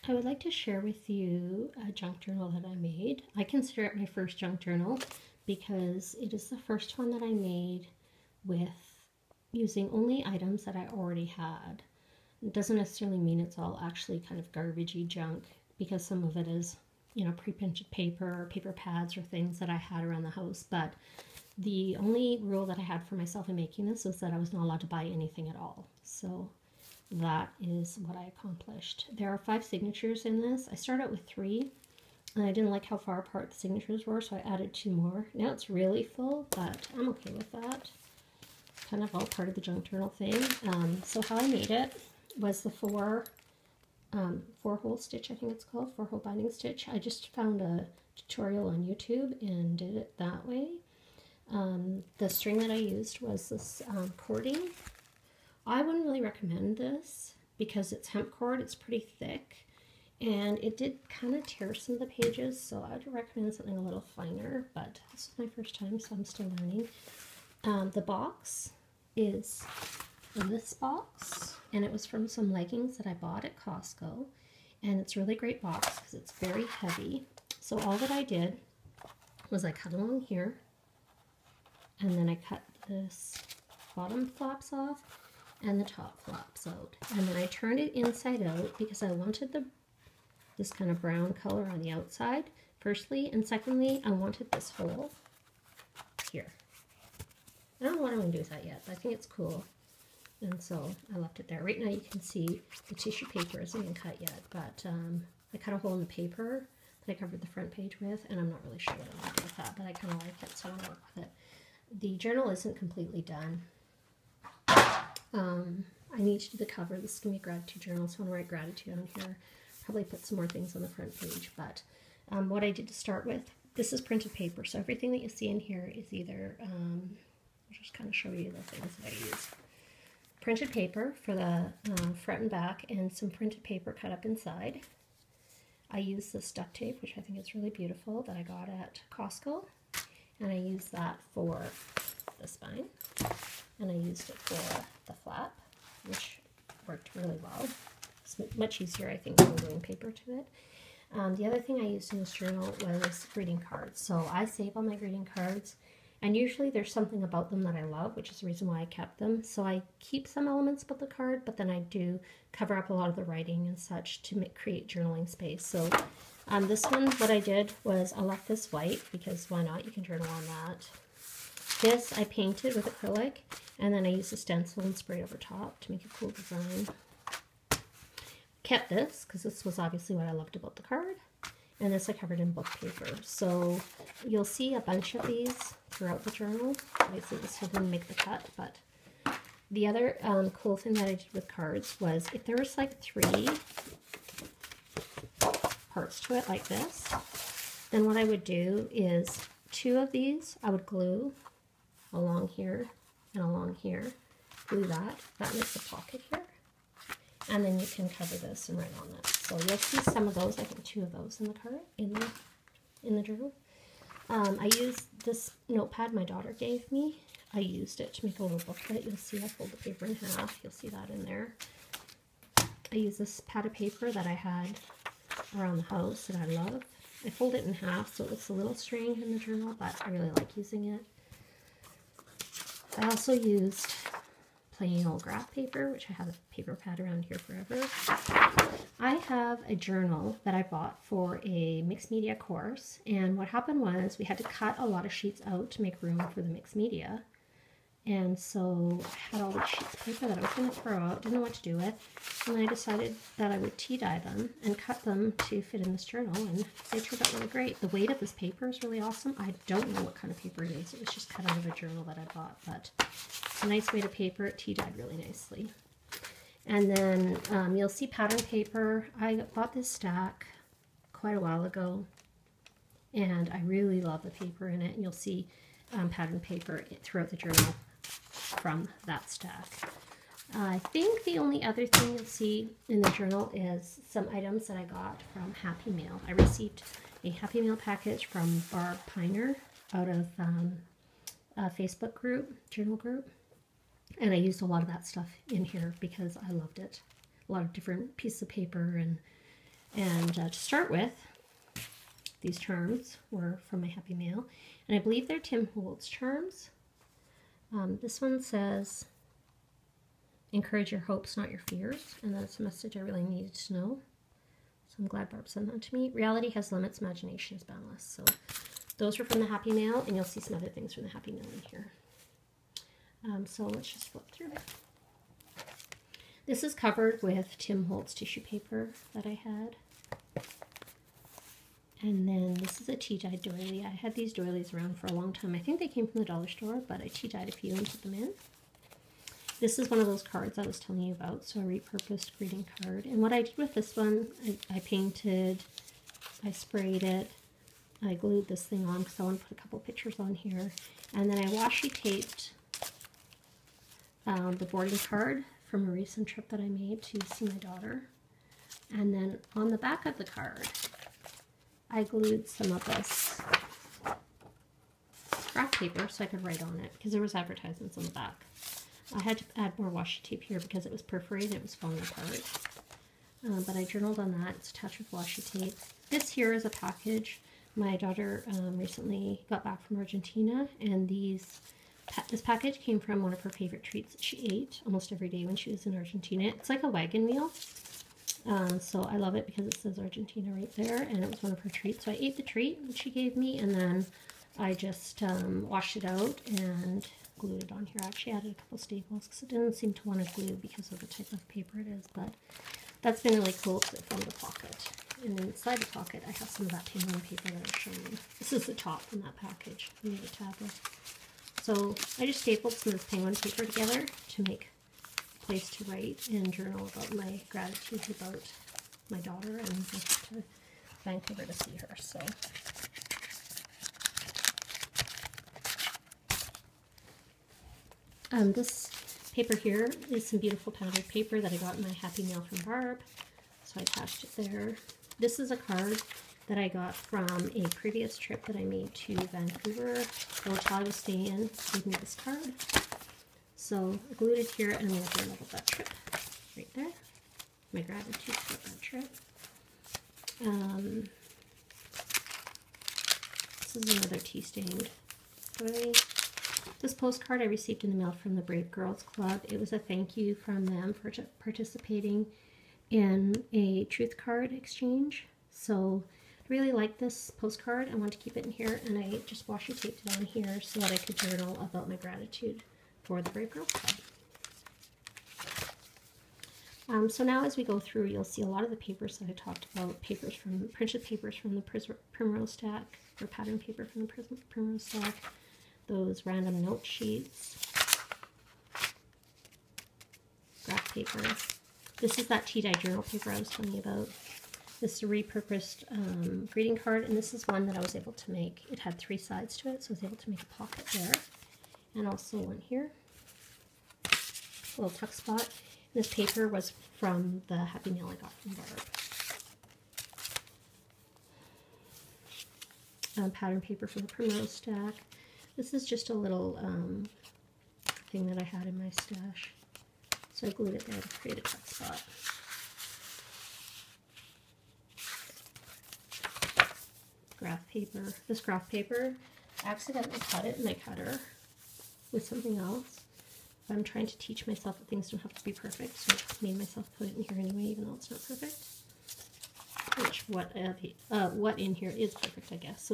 I would like to share with you a junk journal that I made. I consider it my first junk journal because it is the first one that I made with using only items that I already had. It doesn't necessarily mean it's all actually kind of garbagey junk, because some of it is, you know, pre-printed paper or paper pads or things that I had around the house. But the only rule that I had for myself in making this was that I was not allowed to buy anything at all. So that is what I accomplished. There are 5 signatures in this. I started out with 3, and I didn't like how far apart the signatures were, so I added 2 more. Now it's really full, but I'm okay with that. Kind of all part of the junk journal thing. So how I made it was the 4-hole stitch, I think it's called, 4-hole binding stitch. I just found a tutorial on YouTube and did it that way. The string that I used was this cording. I wouldn't really recommend this because it's hemp cord, it's pretty thick, and it did kind of tear some of the pages, so I'd recommend something a little finer, but this is my first time, so I'm still learning. The box is this box, and it was from some leggings that I bought at Costco, and it's a really great box because it's very heavy. So all that I did was I cut along here, and then I cut this bottom flaps off and the top flaps out, and then I turned it inside out because I wanted this kind of brown color on the outside, firstly, and secondly, I wanted this hole here. I don't know what I'm going to do with that yet, but I think it's cool, and so I left it there. Right now you can see the tissue paper isn't even cut yet, but I cut a hole in the paper that I covered the front page with, and I'm not really sure what I'm going to do with that, but I kind of like it, so I'm going to work with it. The journal isn't completely done. I need to do the cover. This is going to be a gratitude journal, so I want to write gratitude on here. Probably put some more things on the front page, but what I did to start with, this is printed paper, so everything that you see in here is either, I'll just kind of show you the things that I use. Printed paper for the front and back, and some printed paper cut up inside. I use this duct tape, which I think is really beautiful, that I got at Costco, and I use that for the spine, and I used it for the flap, which worked really well. It's much easier, I think, than gluing paper to it. The other thing I used in this journal was greeting cards. So I save all my greeting cards, and usually there's something about them that I love, which is the reason why I kept them. So I keep some elements about the card, but then I do cover up a lot of the writing and such to create journaling space. So this one, what I did was I left this white, because why not? You can journal on that. This I painted with acrylic, and then I used a stencil and sprayed over top to make a cool design. Kept this because this was obviously what I loved about the card, and this I covered in book paper. So you'll see a bunch of these throughout the journal. Obviously this didn't make the cut, but the other cool thing that I did with cards was if there was like 3 parts to it like this, then what I would do is 2 of these I would glue along here and along here. Glue that. That makes a pocket here. And then you can cover this and write on that. So you'll see some of those, I think 2 of those in the card, in the journal. I used this notepad my daughter gave me. I used it to make a little booklet. You'll see I fold the paper in half. You'll see that in there. I use this pad of paper that I had around the house that I love. I fold it in half so it looks a little strange in the journal, but I really like using it. I also used plain old graph paper, which I have a paper pad around here forever. I have a journal that I bought for a mixed media course, and what happened was we had to cut a lot of sheets out to make room for the mixed media. And so I had all these sheets of paper that I was going to throw out, didn't know what to do with, and I decided that I would tea dye them and cut them to fit in this journal, and they turned out really great. The weight of this paper is really awesome. I don't know what kind of paper it is. It was just cut out of a journal that I bought, but it's a nice weight of paper. It tea dyed really nicely. And then you'll see pattern paper. I bought this stack quite a while ago, and I really love the paper in it. And you'll see pattern paper throughout the journal from that stack. I think the only other thing you'll see in the journal is some items that I got from Happy Mail. I received a Happy Mail package from Barb Piner out of a Facebook group, journal group, and I used a lot of that stuff in here because I loved it. A lot of different pieces of paper and And to start with, these charms were from my Happy Mail, and I believe they're Tim Holtz charms. This one says, encourage your hopes, not your fears, and that's a message I really needed to know. So I'm glad Barb sent that to me. Reality has limits, imagination is boundless. So those were from the Happy Mail, and you'll see some other things from the Happy Mail in here. So let's just flip through. This is covered with Tim Holtz tissue paper that I had. And then this is a tea-dyed doily. I had these doilies around for a long time. I think they came from the dollar store, but I tea-dyed a few and put them in. This is one of those cards I was telling you about, so a repurposed greeting card. And what I did with this one, I painted, I sprayed it, I glued this thing on because I want to put a couple pictures on here. And then I washi taped the boarding card from a recent trip that I made to see my daughter. And then on the back of the card, I glued some of this scrap paper so I could write on it because there was advertisements on the back. I had to add more washi tape here because it was perforated and it was falling apart. But I journaled on that. It's attached with washi tape. This here is a package. My daughter recently got back from Argentina, and this package came from one of her favorite treats that she ate almost every day when she was in Argentina. It's like a wagon wheel. So I love it because it says Argentina right there, and it was one of her treats. So I ate the treat that she gave me, and then I just washed it out and glued it on here. I actually added a couple staples because it didn't seem to want to glue because of the type of paper it is, but that's been really cool because it formed a pocket. And inside the pocket, I have some of that penguin paper that I was showing you. This is the top from that package. I made a tablet. So I just stapled some of this penguin paper together to make a place to write and journal about my gratitude about my daughter and to Vancouver to see her. So this paper here is some beautiful powdered paper that I got in my Happy Mail from Barb. So I attached it there. This is a card that I got from a previous trip that I made to Vancouver. The hotel I was staying in gave me this card. So I glued it here, and I'm going to journal about that trip right there. My gratitude for that trip. This is another tea-stained doily. This postcard I received in the mail from the Brave Girls Club. It was a thank you from them for participating in a truth card exchange. So I really like this postcard. I want to keep it in here, and I just washi taped it on here so that I could journal about my gratitude for the Brave Girls Club. So now as we go through, you'll see a lot of the papers that I talked about, printed papers from the Primrose Stack, or pattern paper from the Primrose Stack, those random note sheets, graph paper. This is that tea-dye journal paper I was telling you about. This is a repurposed greeting card, and this is one that I was able to make. It had 3 sides to it, so I was able to make a pocket there. And also one here, a little tuck spot. This paper was from the Happy Mail I got from Barb. Pattern paper from the Primrose Stack. This is just a little thing that I had in my stash. So I glued it there to create a tuck spot. Graph paper. This graph paper, I accidentally cut it in my cutter with something else. I'm trying to teach myself that things don't have to be perfect, so I made myself put it in here anyway, even though it's not perfect. Which what in here is perfect, I guess. So